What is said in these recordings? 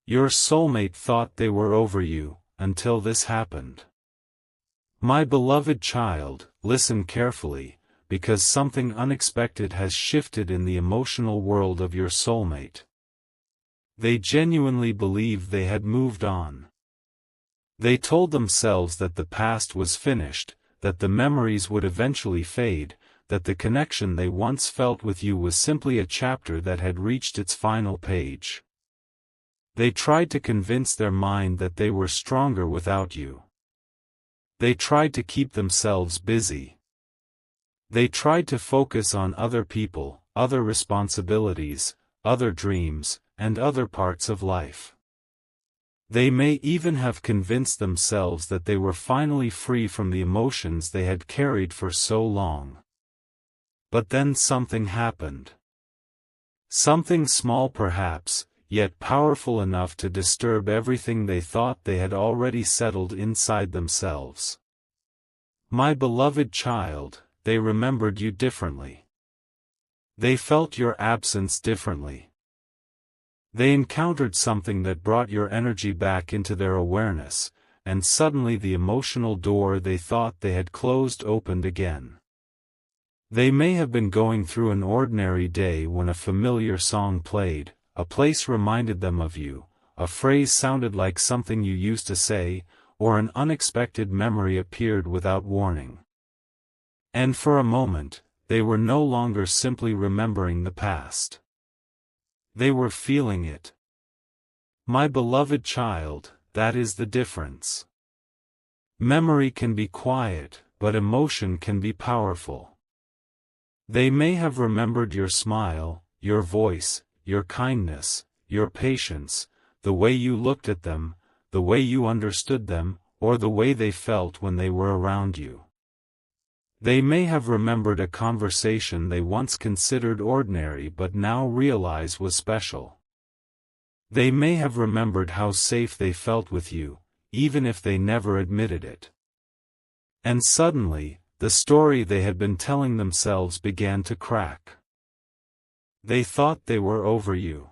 Your soulmate thought they were over you, until this happened. My beloved child, listen carefully, because something unexpected has shifted in the emotional world of your soulmate. They genuinely believed they had moved on. They told themselves that the past was finished, that the memories would eventually fade, that the connection they once felt with you was simply a chapter that had reached its final page. They tried to convince their mind that they were stronger without you. They tried to keep themselves busy. They tried to focus on other people, other responsibilities, other dreams, and other parts of life. They may even have convinced themselves that they were finally free from the emotions they had carried for so long. But then something happened. Something small perhaps, yet powerful enough to disturb everything they thought they had already settled inside themselves. My beloved child, they remembered you differently. They felt your absence differently. They encountered something that brought your energy back into their awareness, and suddenly the emotional door they thought they had closed opened again. They may have been going through an ordinary day when a familiar song played, a place reminded them of you, a phrase sounded like something you used to say, or an unexpected memory appeared without warning. And for a moment, they were no longer simply remembering the past. They were feeling it. My beloved child, that is the difference. Memory can be quiet, but emotion can be powerful. They may have remembered your smile, your voice, your kindness, your patience, the way you looked at them, the way you understood them, or the way they felt when they were around you. They may have remembered a conversation they once considered ordinary but now realize was special. They may have remembered how safe they felt with you, even if they never admitted it. And suddenly, the story they had been telling themselves began to crack. They thought they were over you.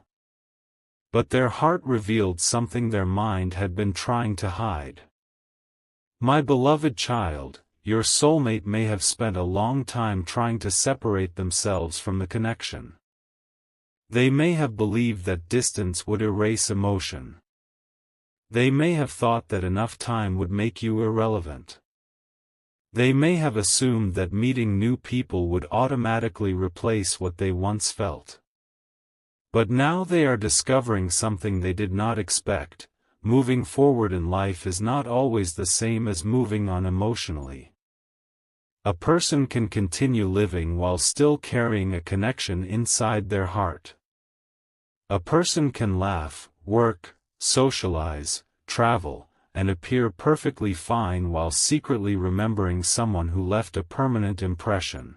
But their heart revealed something their mind had been trying to hide. My beloved child, your soulmate may have spent a long time trying to separate themselves from the connection. They may have believed that distance would erase emotion. They may have thought that enough time would make you irrelevant. They may have assumed that meeting new people would automatically replace what they once felt. But now they are discovering something they did not expect. Moving forward in life is not always the same as moving on emotionally. A person can continue living while still carrying a connection inside their heart. A person can laugh, work, socialize, travel, and appear perfectly fine while secretly remembering someone who left a permanent impression.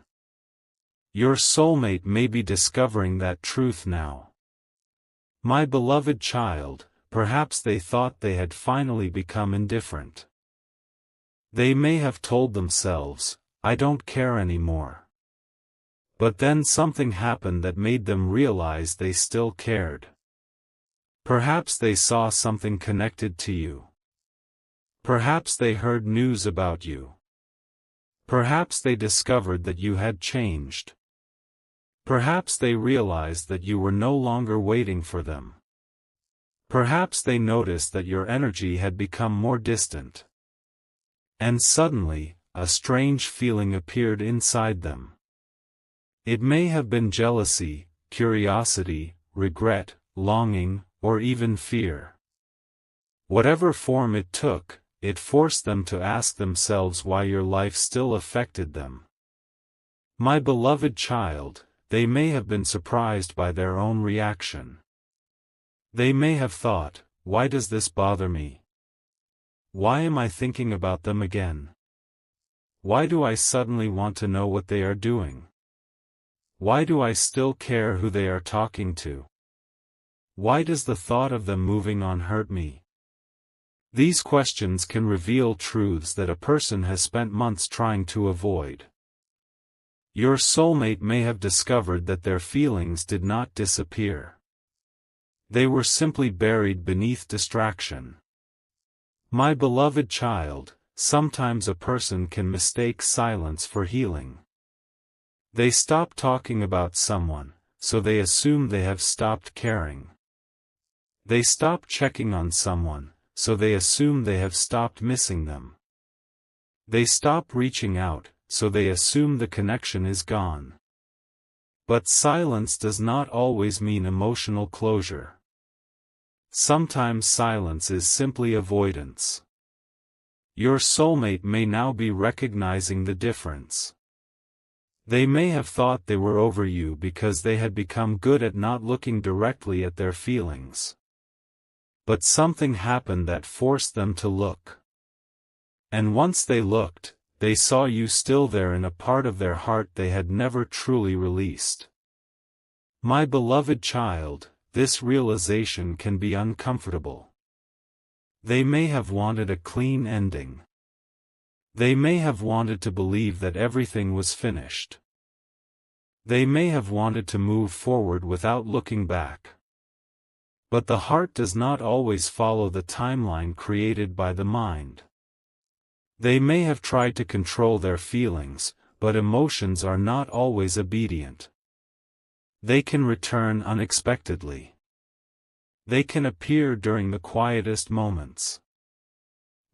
Your soulmate may be discovering that truth now. My beloved child, perhaps they thought they had finally become indifferent. They may have told themselves, I don't care anymore. But then something happened that made them realize they still cared. Perhaps they saw something connected to you. Perhaps they heard news about you. Perhaps they discovered that you had changed. Perhaps they realized that you were no longer waiting for them. Perhaps they noticed that your energy had become more distant. And suddenly, a strange feeling appeared inside them. It may have been jealousy, curiosity, regret, longing, or even fear. Whatever form it took, it forced them to ask themselves why your life still affected them. My beloved child, they may have been surprised by their own reaction. They may have thought, why does this bother me? Why am I thinking about them again? Why do I suddenly want to know what they are doing? Why do I still care who they are talking to? Why does the thought of them moving on hurt me? These questions can reveal truths that a person has spent months trying to avoid. Your soulmate may have discovered that their feelings did not disappear. They were simply buried beneath distraction. My beloved child, sometimes a person can mistake silence for healing. They stop talking about someone, so they assume they have stopped caring. They stop checking on someone, so they assume they have stopped missing them. They stop reaching out, so they assume the connection is gone. But silence does not always mean emotional closure. Sometimes silence is simply avoidance. Your soulmate may now be recognizing the difference. They may have thought they were over you because they had become good at not looking directly at their feelings. But something happened that forced them to look. And once they looked, they saw you still there in a part of their heart they had never truly released. My beloved child, this realization can be uncomfortable. They may have wanted a clean ending. They may have wanted to believe that everything was finished. They may have wanted to move forward without looking back. But the heart does not always follow the timeline created by the mind. They may have tried to control their feelings, but emotions are not always obedient. They can return unexpectedly. They can appear during the quietest moments.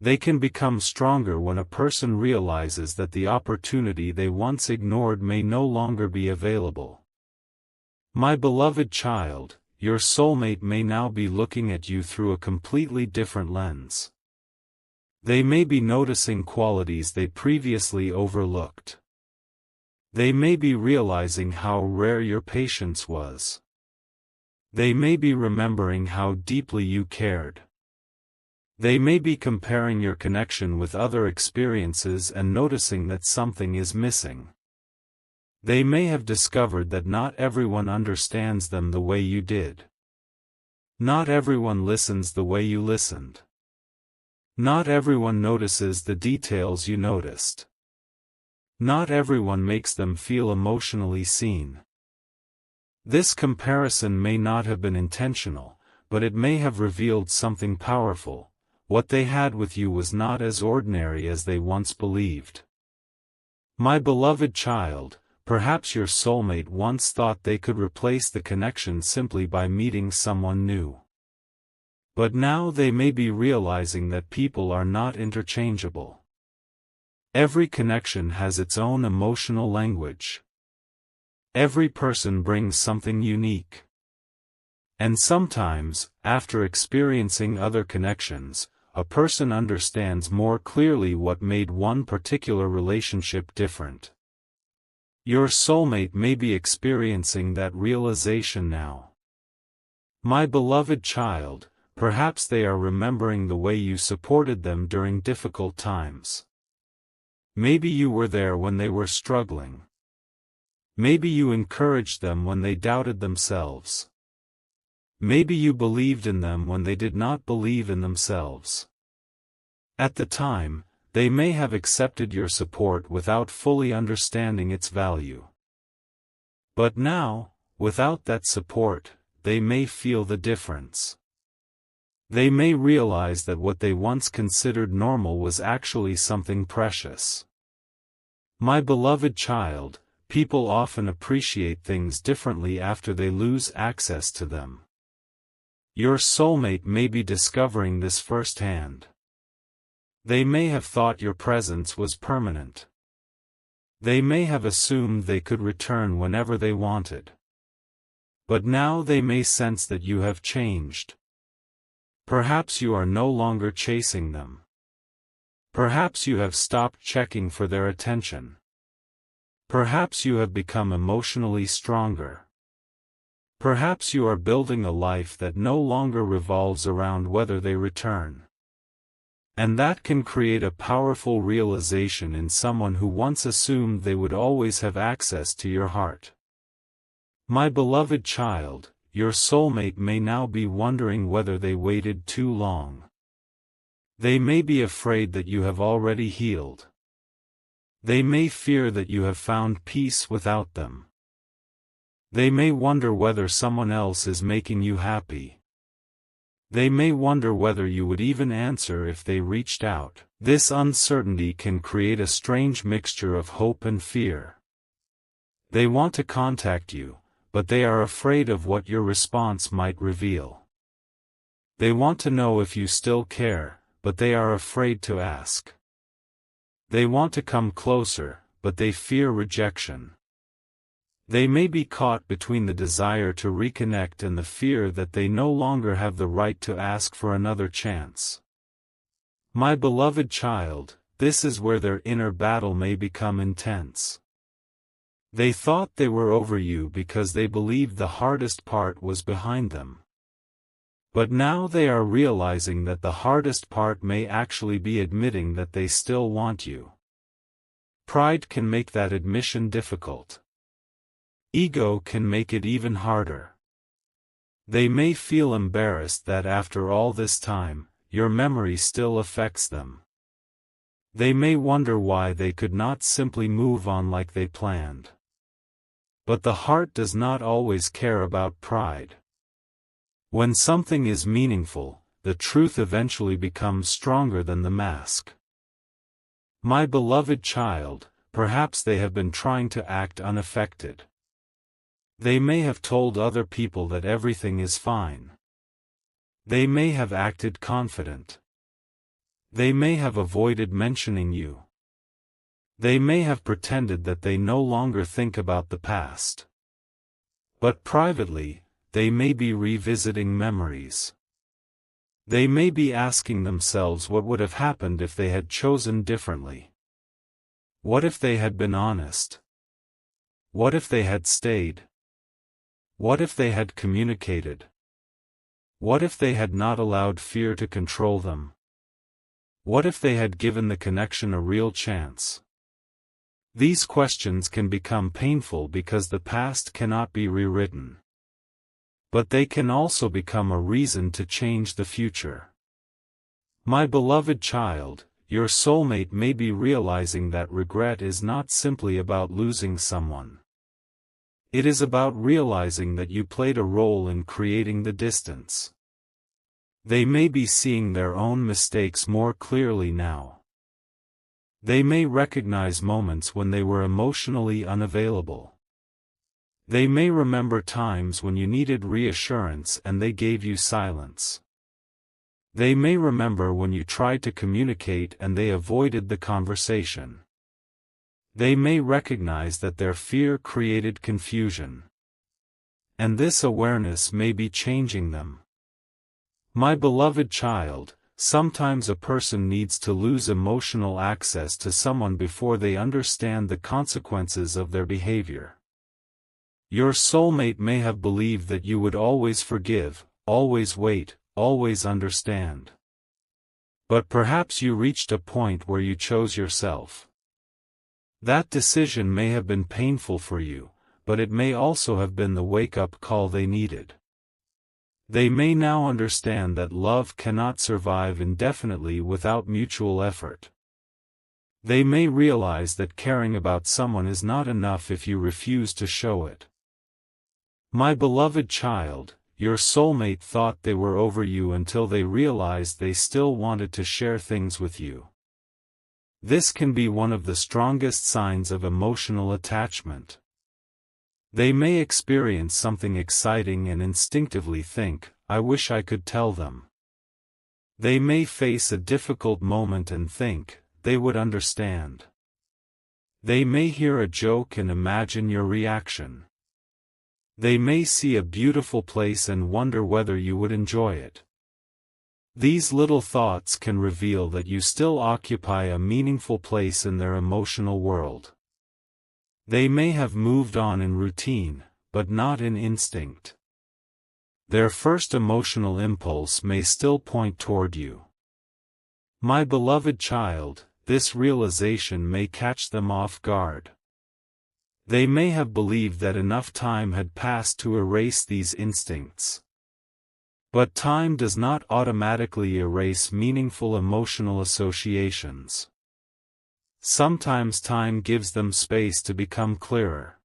They can become stronger when a person realizes that the opportunity they once ignored may no longer be available. My beloved child, your soulmate may now be looking at you through a completely different lens. They may be noticing qualities they previously overlooked. They may be realizing how rare your patience was. They may be remembering how deeply you cared. They may be comparing your connection with other experiences and noticing that something is missing. They may have discovered that not everyone understands them the way you did. Not everyone listens the way you listened. Not everyone notices the details you noticed. Not everyone makes them feel emotionally seen. This comparison may not have been intentional, but it may have revealed something powerful. What they had with you was not as ordinary as they once believed. My beloved child, perhaps your soulmate once thought they could replace the connection simply by meeting someone new. But now they may be realizing that people are not interchangeable. Every connection has its own emotional language. Every person brings something unique. And sometimes, after experiencing other connections, a person understands more clearly what made one particular relationship different. Your soulmate may be experiencing that realization now. My beloved child, perhaps they are remembering the way you supported them during difficult times. Maybe you were there when they were struggling. Maybe you encouraged them when they doubted themselves. Maybe you believed in them when they did not believe in themselves. At the time, they may have accepted your support without fully understanding its value. But now, without that support, they may feel the difference. They may realize that what they once considered normal was actually something precious. My beloved child, people often appreciate things differently after they lose access to them. Your soulmate may be discovering this firsthand. They may have thought your presence was permanent. They may have assumed they could return whenever they wanted. But now they may sense that you have changed. Perhaps you are no longer chasing them. Perhaps you have stopped checking for their attention. Perhaps you have become emotionally stronger. Perhaps you are building a life that no longer revolves around whether they return. And that can create a powerful realization in someone who once assumed they would always have access to your heart. My beloved child, your soulmate may now be wondering whether they waited too long. They may be afraid that you have already healed. They may fear that you have found peace without them. They may wonder whether someone else is making you happy. They may wonder whether you would even answer if they reached out. This uncertainty can create a strange mixture of hope and fear. They want to contact you, but they are afraid of what your response might reveal. They want to know if you still care, but they are afraid to ask. They want to come closer, but they fear rejection. They may be caught between the desire to reconnect and the fear that they no longer have the right to ask for another chance. My beloved child, this is where their inner battle may become intense. They thought they were over you because they believed the hardest part was behind them. But now they are realizing that the hardest part may actually be admitting that they still want you. Pride can make that admission difficult. Ego can make it even harder. They may feel embarrassed that after all this time, your memory still affects them. They may wonder why they could not simply move on like they planned. But the heart does not always care about pride. When something is meaningful, the truth eventually becomes stronger than the mask. My beloved child, perhaps they have been trying to act unaffected. They may have told other people that everything is fine. They may have acted confident. They may have avoided mentioning you. They may have pretended that they no longer think about the past. But privately, they may be revisiting memories. They may be asking themselves what would have happened if they had chosen differently. What if they had been honest? What if they had stayed? What if they had communicated? What if they had not allowed fear to control them? What if they had given the connection a real chance? These questions can become painful because the past cannot be rewritten. But they can also become a reason to change the future. My beloved child, your soulmate may be realizing that regret is not simply about losing someone. It is about realizing that you played a role in creating the distance. They may be seeing their own mistakes more clearly now. They may recognize moments when they were emotionally unavailable. They may remember times when you needed reassurance and they gave you silence. They may remember when you tried to communicate and they avoided the conversation. They may recognize that their fear created confusion. And this awareness may be changing them. My beloved child, sometimes a person needs to lose emotional access to someone before they understand the consequences of their behavior. Your soulmate may have believed that you would always forgive, always wait, always understand. But perhaps you reached a point where you chose yourself. That decision may have been painful for you, but it may also have been the wake-up call they needed. They may now understand that love cannot survive indefinitely without mutual effort. They may realize that caring about someone is not enough if you refuse to show it. My beloved child, your soulmate thought they were over you until they realized they still wanted to share things with you. This can be one of the strongest signs of emotional attachment. They may experience something exciting and instinctively think, "I wish I could tell them." They may face a difficult moment and think, "They would understand." They may hear a joke and imagine your reaction. They may see a beautiful place and wonder whether you would enjoy it. These little thoughts can reveal that you still occupy a meaningful place in their emotional world. They may have moved on in routine, but not in instinct. Their first emotional impulse may still point toward you. My beloved child, this realization may catch them off guard. They may have believed that enough time had passed to erase these instincts. But time does not automatically erase meaningful emotional associations. Sometimes time gives them space to become clearer.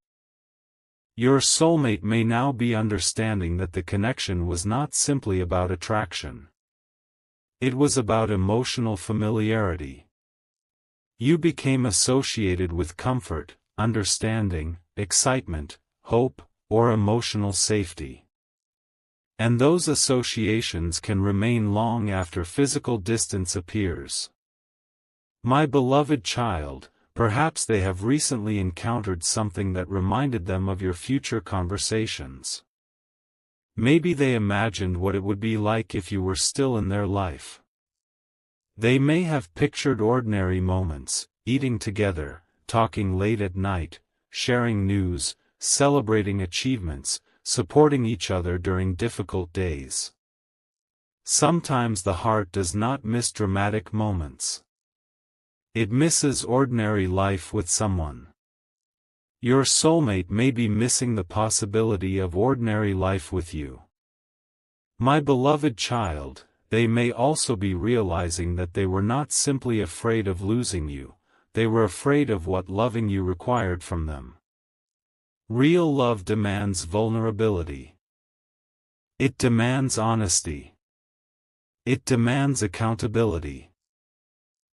Your soulmate may now be understanding that the connection was not simply about attraction. It was about emotional familiarity. You became associated with comfort, understanding, excitement, hope, or emotional safety. And those associations can remain long after physical distance appears. My beloved child, perhaps they have recently encountered something that reminded them of your future conversations. Maybe they imagined what it would be like if you were still in their life. They may have pictured ordinary moments, eating together, talking late at night, sharing news, celebrating achievements, supporting each other during difficult days. Sometimes the heart does not miss dramatic moments. It misses ordinary life with someone. Your soulmate may be missing the possibility of ordinary life with you. My beloved child, they may also be realizing that they were not simply afraid of losing you, they were afraid of what loving you required from them. Real love demands vulnerability. It demands honesty. It demands accountability.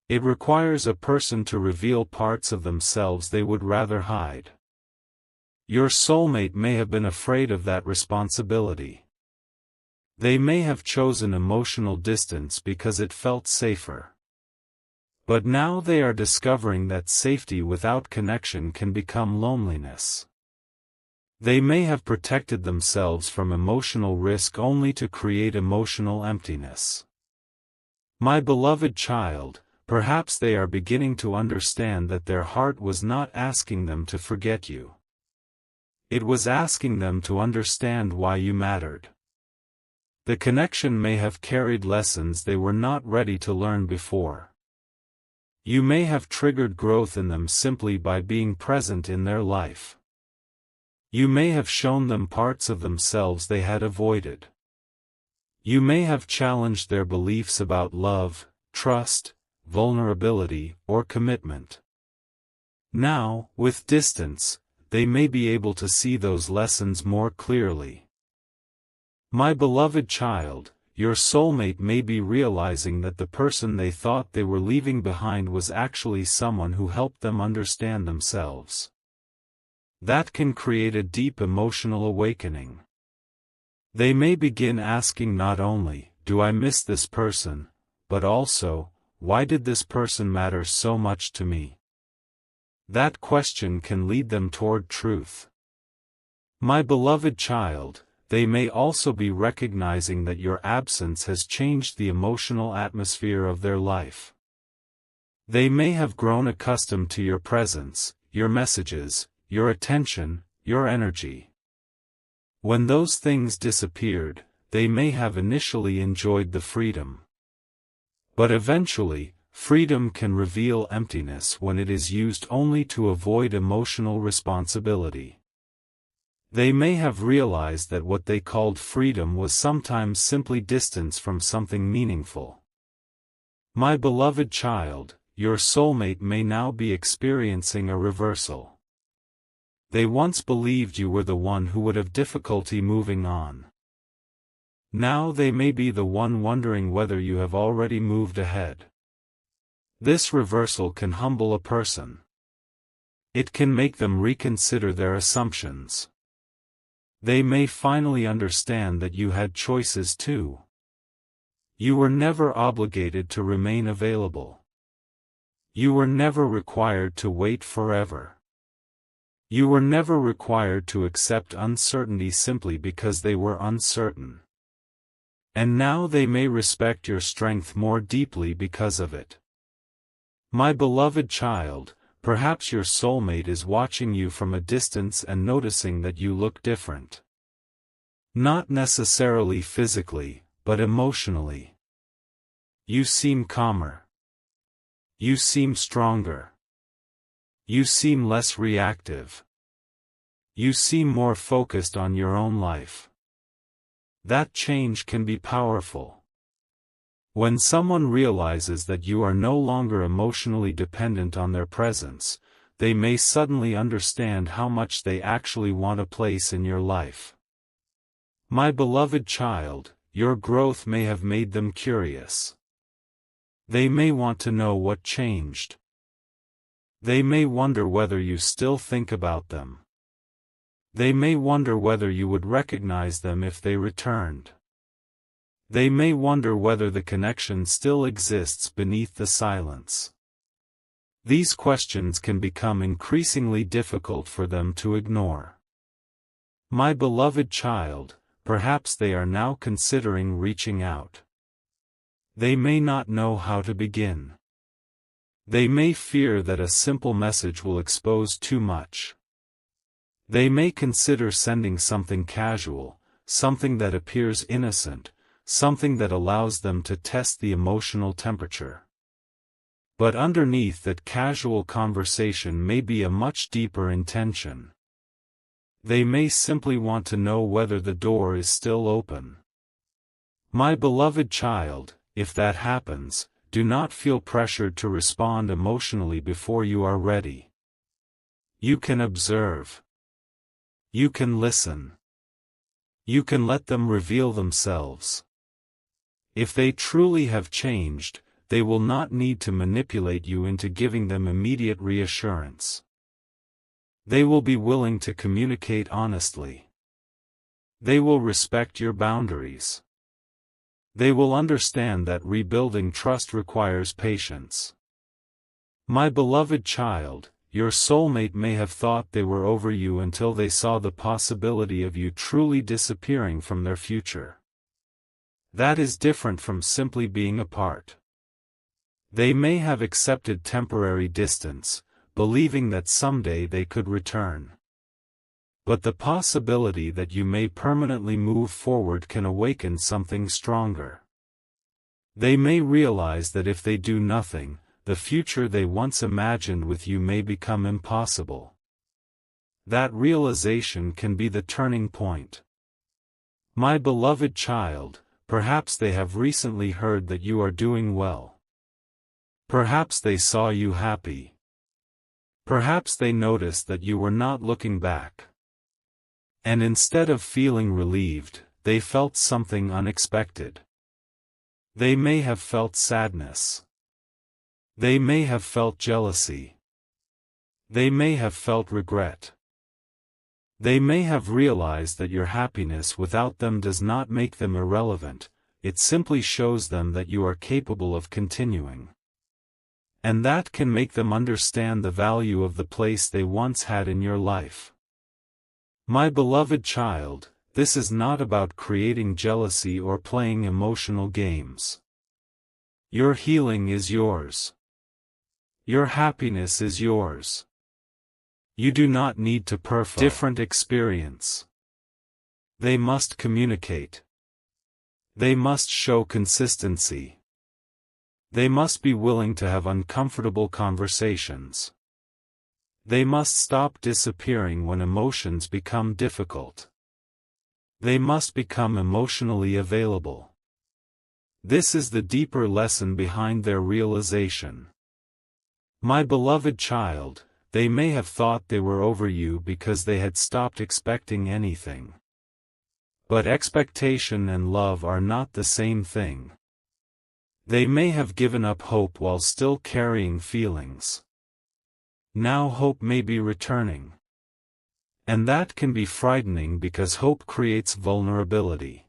It requires a person to reveal parts of themselves they would rather hide. Your soulmate may have been afraid of that responsibility. They may have chosen emotional distance because it felt safer. But now they are discovering that safety without connection can become loneliness. They may have protected themselves from emotional risk only to create emotional emptiness. My beloved child, perhaps they are beginning to understand that their heart was not asking them to forget you. It was asking them to understand why you mattered. The connection may have carried lessons they were not ready to learn before. You may have triggered growth in them simply by being present in their life. You may have shown them parts of themselves they had avoided. You may have challenged their beliefs about love, trust, vulnerability, or commitment. Now, with distance, they may be able to see those lessons more clearly. My beloved child, your soulmate may be realizing that the person they thought they were leaving behind was actually someone who helped them understand themselves. That can create a deep emotional awakening. They may begin asking not only, "Do I miss this person?" but also, "Why did this person matter so much to me?" That question can lead them toward truth. My beloved child, they may also be recognizing that your absence has changed the emotional atmosphere of their life. They may have grown accustomed to your presence, your messages, your attention, your energy. When those things disappeared, they may have initially enjoyed the freedom. But eventually, freedom can reveal emptiness when it is used only to avoid emotional responsibility. They may have realized that what they called freedom was sometimes simply distance from something meaningful. My beloved child, your soulmate may now be experiencing a reversal. They once believed you were the one who would have difficulty moving on. Now they may be the one wondering whether you have already moved ahead. This reversal can humble a person. It can make them reconsider their assumptions. They may finally understand that you had choices too. You were never obligated to remain available. You were never required to wait forever. You were never required to accept uncertainty simply because they were uncertain. And now they may respect your strength more deeply because of it. My beloved child, perhaps your soulmate is watching you from a distance and noticing that you look different. Not necessarily physically, but emotionally. You seem calmer. You seem stronger. You seem less reactive. You seem more focused on your own life. That change can be powerful. When someone realizes that you are no longer emotionally dependent on their presence, they may suddenly understand how much they actually want a place in your life. My beloved child, your growth may have made them curious. They may want to know what changed. They may wonder whether you still think about them. They may wonder whether you would recognize them if they returned. They may wonder whether the connection still exists beneath the silence. These questions can become increasingly difficult for them to ignore. My beloved child, perhaps they are now considering reaching out. They may not know how to begin. They may fear that a simple message will expose too much. They may consider sending something casual, something that appears innocent, something that allows them to test the emotional temperature. But underneath that casual conversation may be a much deeper intention. They may simply want to know whether the door is still open. My beloved child, if that happens, do not feel pressured to respond emotionally before you are ready. You can observe. You can listen. You can let them reveal themselves. If they truly have changed, they will not need to manipulate you into giving them immediate reassurance. They will be willing to communicate honestly. They will respect your boundaries. They will understand that rebuilding trust requires patience. My beloved child, your soulmate may have thought they were over you until they saw the possibility of you truly disappearing from their future. That is different from simply being apart. They may have accepted temporary distance, believing that someday they could return. But the possibility that you may permanently move forward can awaken something stronger. They may realize that if they do nothing, the future they once imagined with you may become impossible. That realization can be the turning point. My beloved child, perhaps they have recently heard that you are doing well. Perhaps they saw you happy. Perhaps they noticed that you were not looking back. And instead of feeling relieved, they felt something unexpected. They may have felt sadness. They may have felt jealousy. They may have felt regret. They may have realized that your happiness without them does not make them irrelevant, it simply shows them that you are capable of continuing. And that can make them understand the value of the place they once had in your life. My beloved child, this is not about creating jealousy or playing emotional games. Your healing is yours. Your happiness is yours. You do not need to perfect different experience. They must communicate. They must show consistency. They must be willing to have uncomfortable conversations. They must stop disappearing when emotions become difficult. They must become emotionally available. This is the deeper lesson behind their realization. My beloved child, they may have thought they were over you because they had stopped expecting anything. But expectation and love are not the same thing. They may have given up hope while still carrying feelings. Now hope may be returning. And that can be frightening because hope creates vulnerability.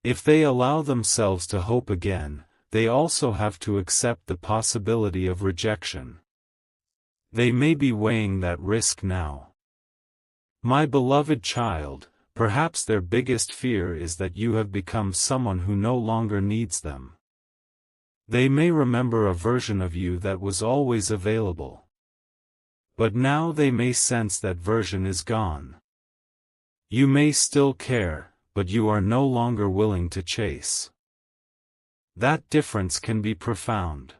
If they allow themselves to hope again, they also have to accept the possibility of rejection. They may be weighing that risk now. My beloved child, perhaps their biggest fear is that you have become someone who no longer needs them. They may remember a version of you that was always available. But now they may sense that version is gone. You may still care, but you are no longer willing to chase. That difference can be profound.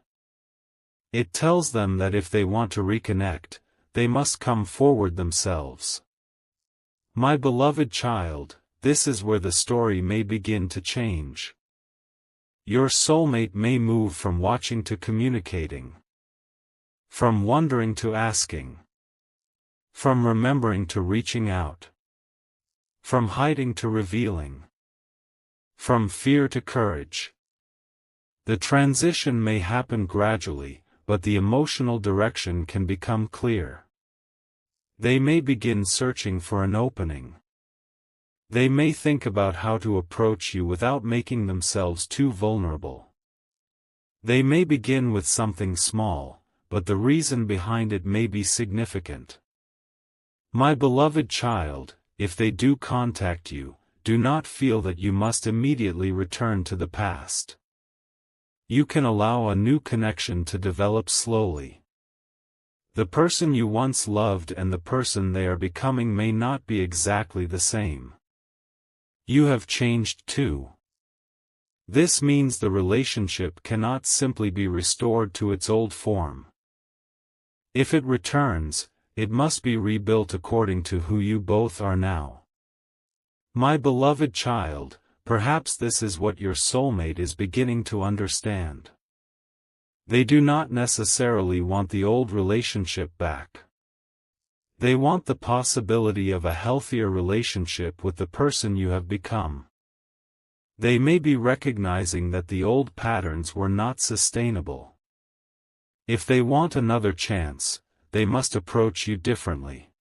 It tells them that if they want to reconnect, they must come forward themselves. My beloved child, this is where the story may begin to change. Your soulmate may move from watching to communicating. From wondering to asking. From remembering to reaching out. From hiding to revealing. From fear to courage. The transition may happen gradually, but the emotional direction can become clear. They may begin searching for an opening. They may think about how to approach you without making themselves too vulnerable. They may begin with something small, but the reason behind it may be significant. My beloved child, if they do contact you, do not feel that you must immediately return to the past. You can allow a new connection to develop slowly. The person you once loved and the person they are becoming may not be exactly the same. You have changed too. This means the relationship cannot simply be restored to its old form. If it returns, it must be rebuilt according to who you both are now. My beloved child, perhaps this is what your soulmate is beginning to understand. They do not necessarily want the old relationship back. They want the possibility of a healthier relationship with the person you have become. They may be recognizing that the old patterns were not sustainable. If they want another chance, they must approach you differently.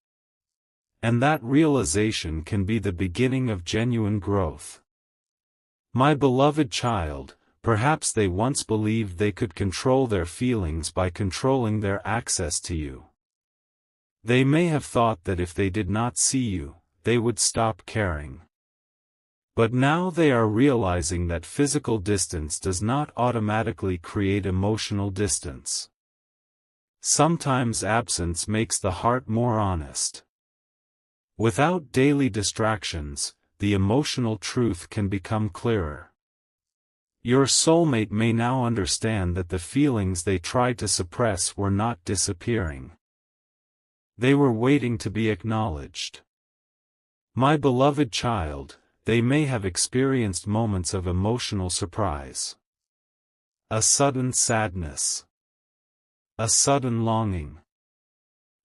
And that realization can be the beginning of genuine growth. My beloved child, perhaps they once believed they could control their feelings by controlling their access to you. They may have thought that if they did not see you, they would stop caring. But now they are realizing that physical distance does not automatically create emotional distance. Sometimes absence makes the heart more honest. Without daily distractions, the emotional truth can become clearer. Your soulmate may now understand that the feelings they tried to suppress were not disappearing. They were waiting to be acknowledged. My beloved child, they may have experienced moments of emotional surprise. A sudden sadness. A sudden longing.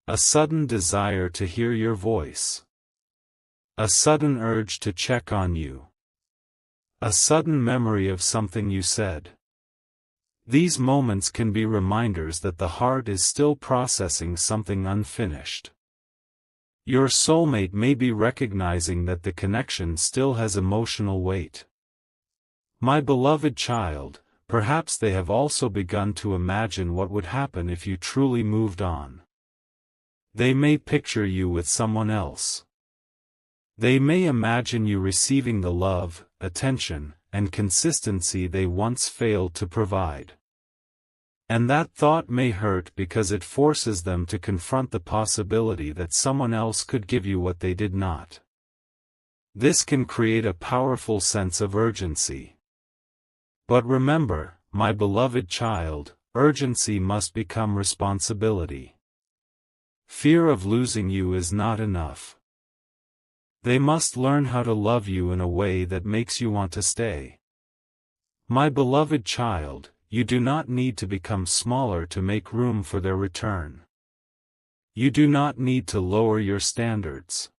A sudden desire to hear your voice. A sudden urge to check on you. A sudden memory of something you said. These moments can be reminders that the heart is still processing something unfinished. Your soulmate may be recognizing that the connection still has emotional weight. My beloved child, perhaps they have also begun to imagine what would happen if you truly moved on. They may picture you with someone else. They may imagine you receiving the love, attention, and consistency they once failed to provide. And that thought may hurt because it forces them to confront the possibility that someone else could give you what they did not. This can create a powerful sense of urgency. But remember, my beloved child, urgency must become responsibility. Fear of losing you is not enough. They must learn how to love you in a way that makes you want to stay. My beloved child, you do not need to become smaller to make room for their return. You do not need to lower your standards.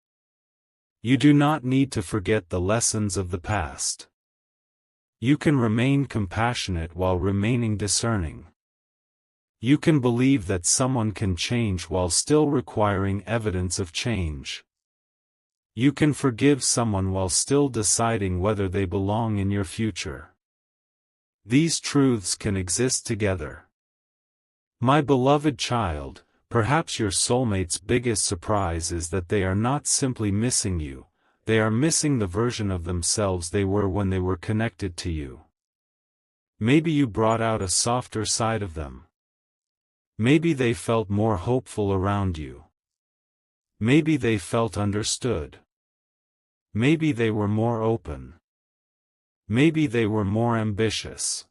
You do not need to forget the lessons of the past. You can remain compassionate while remaining discerning. You can believe that someone can change while still requiring evidence of change. You can forgive someone while still deciding whether they belong in your future. These truths can exist together. My beloved child, perhaps your soulmate's biggest surprise is that they are not simply missing you, they are missing the version of themselves they were when they were connected to you. Maybe you brought out a softer side of them. Maybe they felt more hopeful around you. Maybe they felt understood. Maybe they were more open. Maybe they were more ambitious.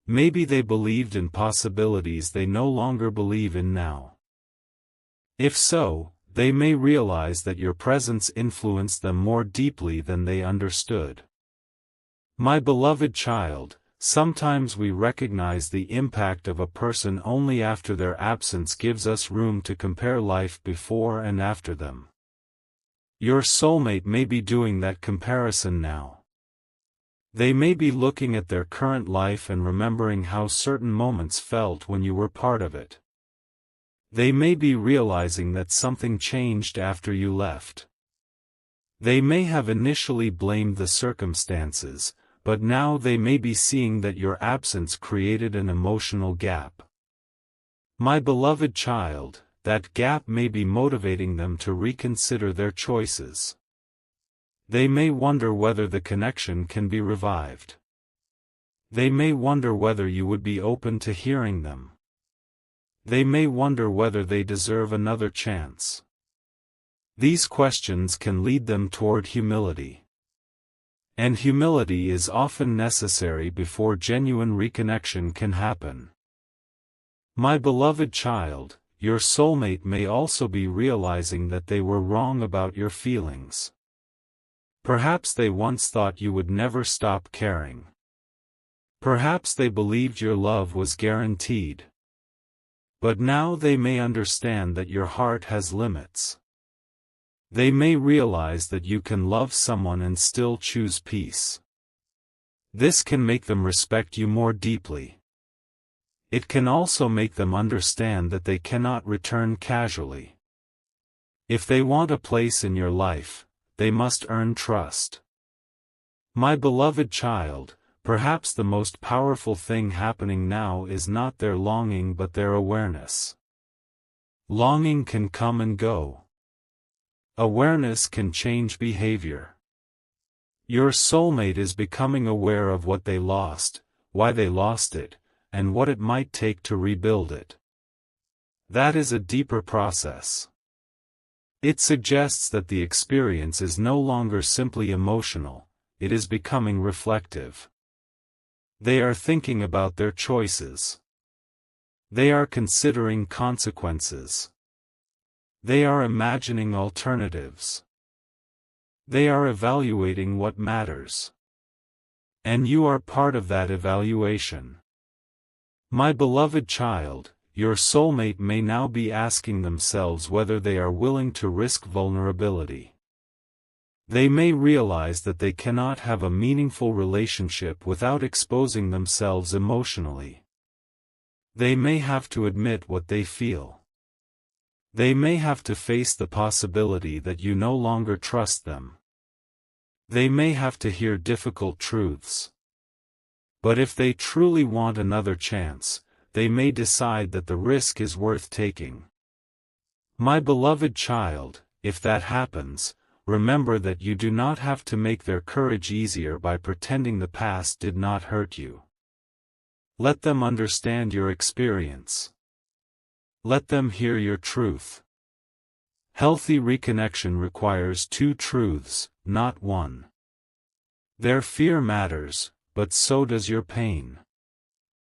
Maybe they believed in possibilities they no longer believe in now. If so, they may realize that your presence influenced them more deeply than they understood. My beloved child, Sometimes we recognize the impact of a person only after their absence gives us room to compare life before and after them. Your soulmate may be doing that comparison now. They may be looking at their current life and remembering how certain moments felt when you were part of it. They may be realizing that something changed after you left. They may have initially blamed the circumstances, but now they may be seeing that your absence created an emotional gap. My beloved child, that gap may be motivating them to reconsider their choices. They may wonder whether the connection can be revived. They may wonder whether you would be open to hearing them. They may wonder whether they deserve another chance. These questions can lead them toward humility. And humility is often necessary before genuine reconnection can happen. My beloved child, your soulmate may also be realizing that they were wrong about your feelings. Perhaps they once thought you would never stop caring. Perhaps they believed your love was guaranteed. But now they may understand that your heart has limits. They may realize that you can love someone and still choose peace. This can make them respect you more deeply. It can also make them understand that they cannot return casually. If they want a place in your life, they must earn trust. My beloved child, perhaps the most powerful thing happening now is not their longing but their awareness. Longing can come and go. Awareness can change behavior. Your soulmate is becoming aware of what they lost, why they lost it, and what it might take to rebuild it. That is a deeper process. It suggests that the experience is no longer simply emotional, it is becoming reflective. They are thinking about their choices. They are considering consequences. They are imagining alternatives. They are evaluating what matters. And you are part of that evaluation. My beloved child, your soulmate may now be asking themselves whether they are willing to risk vulnerability. They may realize that they cannot have a meaningful relationship without exposing themselves emotionally. They may have to admit what they feel. They may have to face the possibility that you no longer trust them. They may have to hear difficult truths. But if they truly want another chance, they may decide that the risk is worth taking. My beloved child, if that happens, remember that you do not have to make their courage easier by pretending the past did not hurt you. Let them understand your experience. Let them hear your truth. Healthy reconnection requires two truths, not one. Their fear matters, but so does your pain.